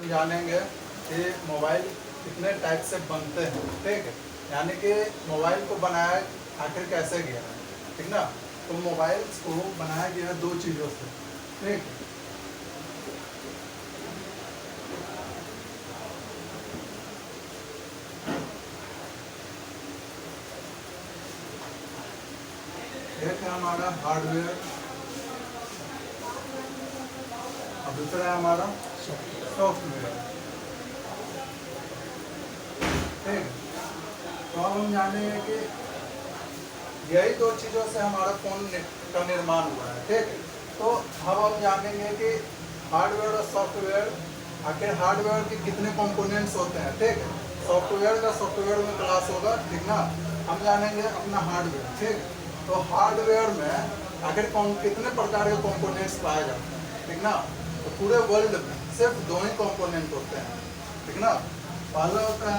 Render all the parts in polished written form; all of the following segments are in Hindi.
हम जानेंगे कि मोबाइल कितने टाइप से बनते हैं, ठीक है। यानी कि मोबाइल को बनाया आखिर कैसे गया है, ठीक ना। तो मोबाइल को बनाया गया है दो चीज़ों से, ठीक। एक है हमारा हार्डवेयर और दूसरा है हमारा सॉफ्टवेयर, ठीक। तो अब हम जानेंगे कि यही दो चीज़ों से हमारा फ़ोन का निर्माण हुआ है, ठीक है। तो अब हम जानेंगे कि हार्डवेयर और सॉफ्टवेयर, आखिर हार्डवेयर के कितने कंपोनेंट्स होते हैं, ठीक है। सॉफ्टवेयर का सॉफ्टवेयर में क्लास होगा, ठीक ना। हम जानेंगे अपना हार्डवेयर, ठीक। तो हार्डवेयर में आखिर कितने प्रकार के कंपोनेंट्स पाए जाते हैं, ठीक ना। तो पूरे वर्ल्ड में सिर्फ दो ही कंपोनेंट होते हैं, ठीक ना। पहला होता है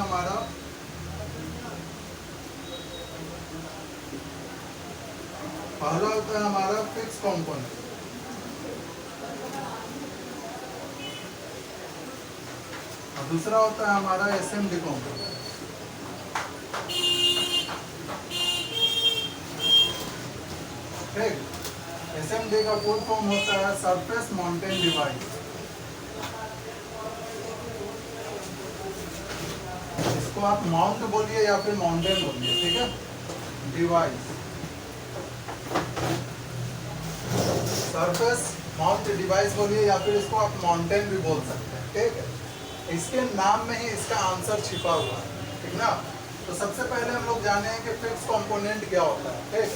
हमारा फिक्स कंपोनेंट, और दूसरा होता है हमारा एसएमडी कंपोनेंट, ठीक। एसएमडी का फुल फॉर्म होता है सरफेस माउंटेन डिवाइस। इसको आप माउंट बोलिए या फिर माउंटेन बोलिए, ठीक है। डिवाइस, सरफेस माउंट डिवाइस बोलिए या फिर इसको आप माउंटेन भी बोल सकते हैं, ठीक है। इसके नाम में ही इसका आंसर छिपा हुआ है, ठीक ना। तो सबसे पहले हम लोग जाने हैं कि फिक्स कंपोनेंट क्या होता है, ठीक।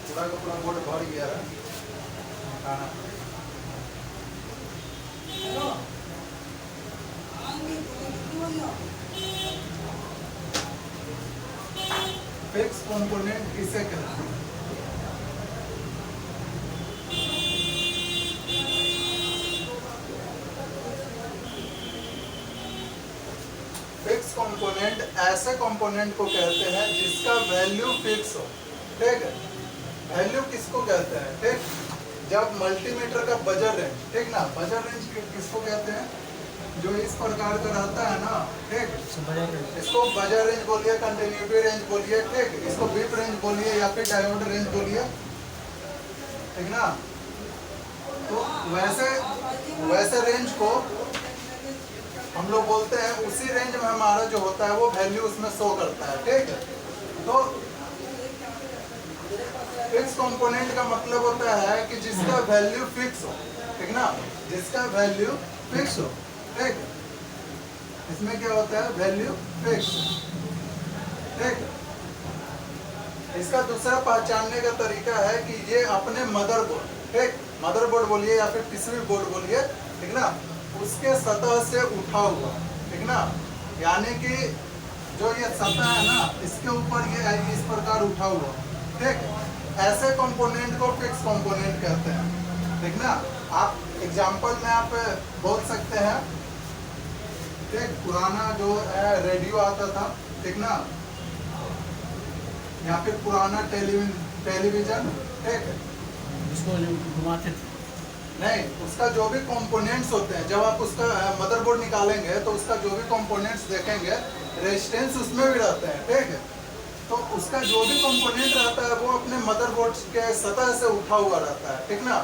पूरा का पूरा बोर्ड भर गया है। फिक्स कंपोनेंट किसे कहते हैं? फिक्स कंपोनेंट ऐसे कंपोनेंट को कहते हैं जिसका वैल्यू फिक्स हो, ठीक है। वैल्यू किसको कहते हैं, ठीक। जब मल्टीमीटर का बजर रेंज, ठीक ना, बजर रेंज किसको कहते हैं? जो इस प्रकार का रहता है ना, ठीक। इसको बजर रेंज बोलिए, कंटिन्यूटी रेंज बोलिए, ठीक। इसको बीप रेंज बोलिए या फिर डायोड रेंज बोलिए, ठीक ना। तो वैसे रेंज को हम लोग बोलते हैं, उसी रेंज में हमारा जो होता है वो वैल्यू उसमें शो करता है, ठीक है। तो फिक्स कंपोनेंट का मतलब होता है कि जिसका वैल्यू फिक्स हो, ठीक ना, जिसका वैल्यू फिक्स हो, ठीक। इसमें क्या होता है? वैल्यू फिक्स, ठीक। इसका दूसरा पहचानने का तरीका है कि ये अपने मदरबोर्ड, ठीक, मदरबोर्ड बोलिए या फिर पीसीबी बोर्ड बोलिए, ठीक ना, उसके सतह से उठा हुआ, ठीक ना। यानी कि जो ये सतह है ना, इसके ऊपर ये इस प्रकार उठा हुआ, ठीक। ऐसे कंपोनेंट को फिक्स कंपोनेंट कहते हैं, ठीक ना। आप एग्जांपल में आप बोल सकते हैं, ठीक। पुराना जो रेडियो आता था, ठीक ना, या फिर पुराना टेलीविजन, ठीक, जिसको घुमाते थे, नहीं, उसका जो भी कंपोनेंट्स होते हैं, जब आप उसका मदरबोर्ड निकालेंगे तो उसका जो भी कंपोनेंट्स देखेंगे, रेजिस्टेंस उसमें भी रहते हैं, ठीक है। तो उसका जो भी कंपोनेंट रहता है वो अपने मदरबोर्ड के सतह से उठा हुआ रहता है, ठीक ना।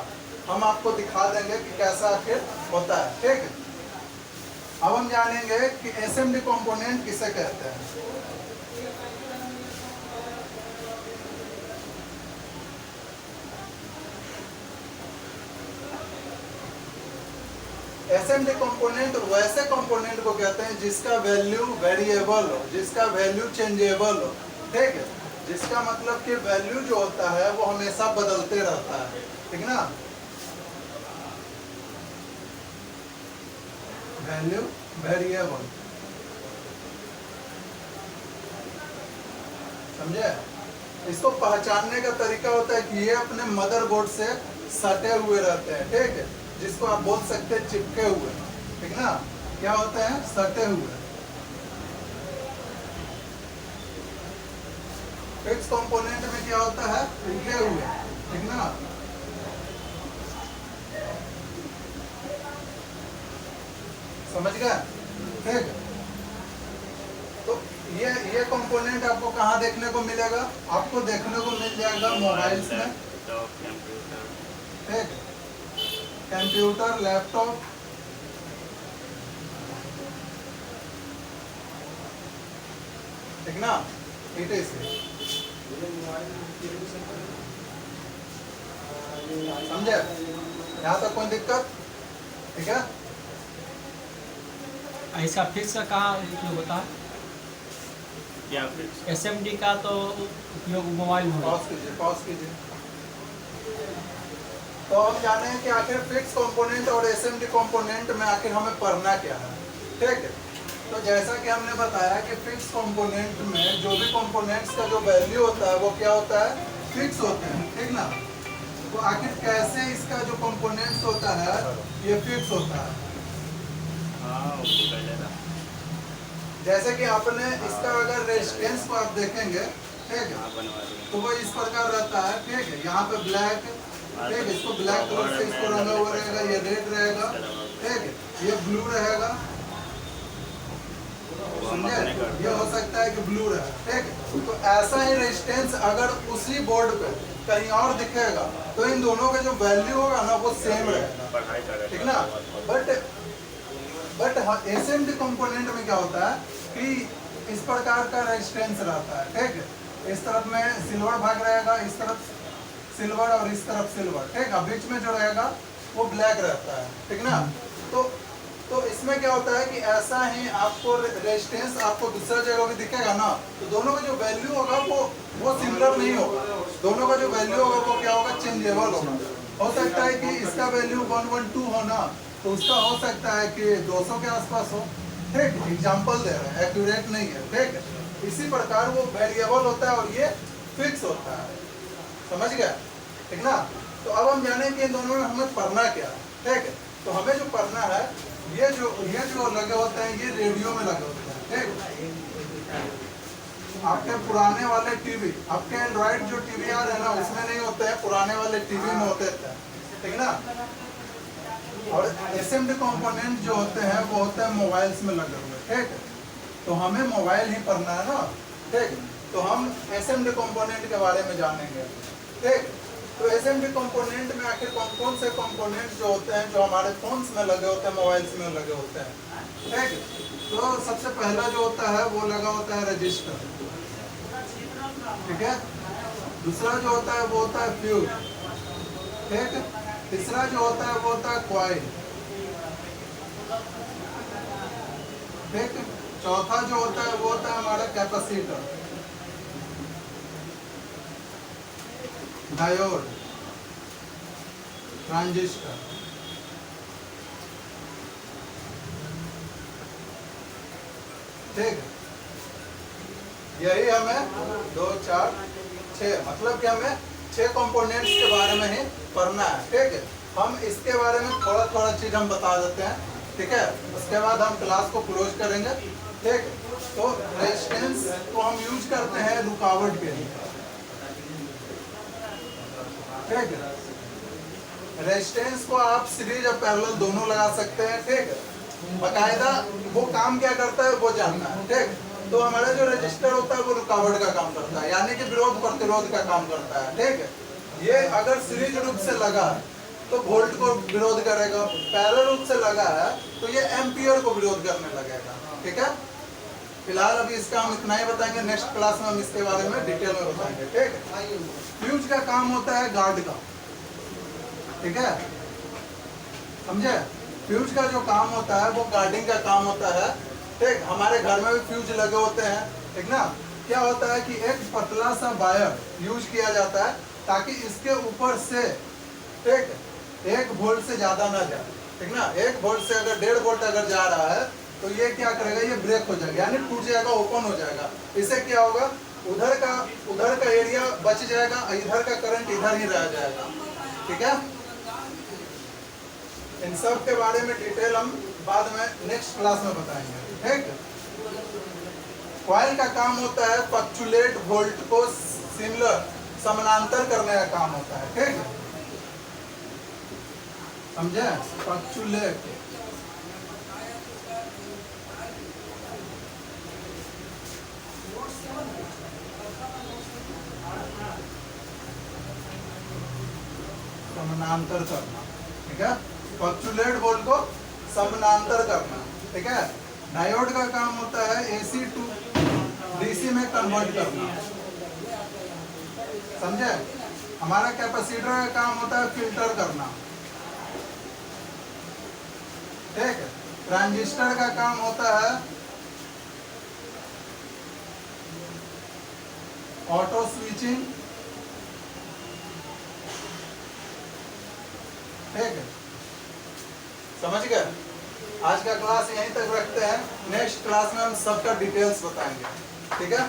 हम आपको दिखा देंगे कि कैसा आखिर होता है, ठीक है। अब हम जानेंगे कि एसएमडी कंपोनेंट किसे कहते हैं। एसएमडी कंपोनेंट वैसे कंपोनेंट को कहते हैं जिसका वैल्यू वेरिएबल हो, जिसका वैल्यू चेंजेबल हो, ठीक है। जिसका मतलब कि वैल्यू जो होता है वो हमेशा बदलते रहता है, ठीक ना। वैल्यू वेरिएबल, समझे। इसको पहचानने का तरीका होता है कि ये अपने मदरबोर्ड से सटे हुए रहते हैं, ठीक है, जिसको आप बोल सकते हैं चिपके हुए, ठीक ना। क्या होते हैं? सटे हुए। फिक्स कंपोनेंट में क्या होता है? टिके हुए, ठीक ना। समझ गए? ठीक। तो ये कंपोनेंट आपको कहाँ देखने को मिलेगा? आपको देखने को मिल जाएगा मोबाइल्स में, ठीक, कंप्यूटर, लैपटॉप, ठीक ना, ETC। समझे? यहाँ तक कोई दिक्कत? ठीक है। ऐसा फिक्स का कहाँ उपयोग होता है? क्या फिक्स? SMD का तो उपयोग मोबाइल में होता है। पॉज कीजिए। तो हम जाने हैं कि आखिर फिक्स कंपोनेंट और SMD कंपोनेंट में आखिर हमें पढ़ना क्या है, ठीक है। तो जैसा कि हमने बताया कि फिक्स कंपोनेंट में जो भी कंपोनेंट्स का जो वैल्यू होता है वो क्या होता है? फिक्स होते हैं, ठीक ना। तो आखिर कैसे इसका जो कंपोनेंट्स होता है ये फिक्स होता है? हाँ उसको कर लेना। जैसे कि आपने इसका अगर रेजिस्टेंस को आप देखेंगे, ठीक है, हाँ बनवा देंगे। तो वो इस प्रकार रहता है, ठीक है। यहाँ पे ब्लैक, ठीक है, इसको ब्लैक कलर से इसको रंगा हुआ रहेगा, ये रेड रहेगा, ठीक है, ये ब्लू रहेगा, समझे? ये हो सकता है कि ब्लू रहे, ठीक है। तो ऐसा ही रेजिस्टेंस अगर उसी बोर्ड पे कहीं और दिखेगा तो इन दोनों का जो वैल्यू होगा ना वो सेम रहेगा, पढ़ाई कर ठीक ना। बट SMD कंपोनेंट में क्या होता है कि इस प्रकार का रेजिस्टेंस रहता है, ठीक है। इस तरफ में सिल्वर भाग रहेगा, इस तरफ सिल्वर और इस तरफ सिल्वर, ठीक है। बीच में जो रहेगा वो ब्लैक रहता है, ठीक ना। तो इसमें क्या होता है कि ऐसा ही आपको रेजिस्टेंस आपको दूसरा जगह भी दिखेगा ना, तो दोनों का जो वैल्यू होगा वो सिमिलर नहीं होगा। दोनों का जो वैल्यू होगा वो क्या होगा? चेंजेबल होगा। हो सकता है कि इसका वैल्यू 112 हो ना, तो उसका हो सकता है कि 200 के आसपास हो, ठीक। एग्जाम्पल दे रहे हैं, एक्यूरेट नहीं है, ठीक। इसी प्रकार वो वेरिएबल होता है और ये फिक्स होता है, समझ गया, ठीक ना। तो अब हम जाने कि इन दोनों में हमें पढ़ना क्या है, ठीक है। तो हमें जो पढ़ना है ये जो लगे होते हैं ये रेडियो में लगे होते हैं, ठीक। आपके पुराने वाले टीवी, आपके एंड्रॉइड जो टीवी आ रहे हैं ना उसमें नहीं होते हैं, पुराने वाले टीवी में होते थे, ठीक ना। और SMD कंपोनेंट जो होते हैं वो होते हैं मोबाइल्स में लगे हुए, ठीक। तो हमें मोबाइल ही पढ़ना है ना, ठीक। तो हम SMD कंपोनेंट के बारे में जानेंगे, ठीक। तो SMD कंपोनेंट में आखिर कौन कौन से कंपोनेंट जो होते हैं जो हमारे फोन्स में लगे होते हैं, मोबाइल्स में लगे होते हैं, ठीक। तो सबसे पहला जो होता है वो लगा होता है रजिस्टर, ठीक है। दूसरा जो होता है वो होता है फ्यूज, ठीक। तीसरा जो होता है वो होता है कॉइल, ठीक। चौथा जो होता है वो होता है हमारा कैपेसिटर, डायोड, ट्रांजिस्टर, ठीक। यही हमें 2 4 6 मतलब कि हमें 6 कंपोनेंट्स के बारे में ही पढ़ना है, ठीक है। हम इसके बारे में थोड़ा थोड़ा चीज हम बता देते हैं, ठीक है। उसके बाद हम क्लास को क्लोज करेंगे, ठीक। तो रेजिस्टेंस को हम यूज करते हैं रुकावट के लिए, ठीक है। रेजिस्टेंस को आप सीरीज और पैरेलल दोनों लगा सकते हैं, ठीक है। बाकायदा वो काम क्या करता है वो जानना है, ठीक। तो हमारा जो रजिस्टर होता है वो रुकावट का काम करता है, यानी कि विरोध प्रतिरोध का काम करता है, ठीक है। ये अगर सीरीज रूप से लगा है तो वोल्ट को विरोध करेगा, पैरेलल रूप से लगा है तो ये एम्पियर को विरोध करने लगेगा, ठीक है। फिलहाल अभी इसका हम इतना ही बताएंगे, नेक्स्ट क्लास में हम इसके बारे में डिटेल में बताएंगे, ठीक है। फ्यूज का काम होता है गार्ड का, ठीक है, समझे। फ्यूज का जो काम होता है वो गार्डिंग का काम होता है, ठीक। हमारे घर में भी फ्यूज लगे होते हैं, ठीक ना। क्या होता है कि एक पतला सा वायर यूज किया जाता है ताकि इसके ऊपर से, ठीक, 1 वोल्ट से ज्यादा ना जाए, ठीक ना। 1 वोल्ट से अगर 1.5 वोल्ट अगर जा रहा है तो ये क्या करेगा, ये ब्रेक हो जाएगा, यानी टूट जाएगा, ओपन हो जाएगा। इससे क्या होगा, उधर का एरिया बच जाएगा, इधर का करंट इधर ही रह जाएगा, ठीक है। इन सब के बारे में डिटेल हम बाद में नेक्स्ट क्लास में बताएंगे, ठीक। कॉइल का काम होता है फ्लक्चुएट वोल्ट को सिमिलर समानांतर करने का काम होता है, ठीक, समझे। फ्लक्चुएट समानांतर करना, ठीक है। फ्लक्चुएट वोल्ट को समानांतर करना, ठीक है। डायोड का काम होता है एसी टू डीसी में कन्वर्ट करना, समझे। हमारा कैपेसिटर का काम होता है फिल्टर करना, ठीक। ट्रांजिस्टर का काम होता है ऑटो स्विचिंग, ठीक है। समझ गए। आज का क्लास यहीं तक रखते हैं, नेक्स्ट क्लास में हम सबका डिटेल्स बताएंगे, ठीक है।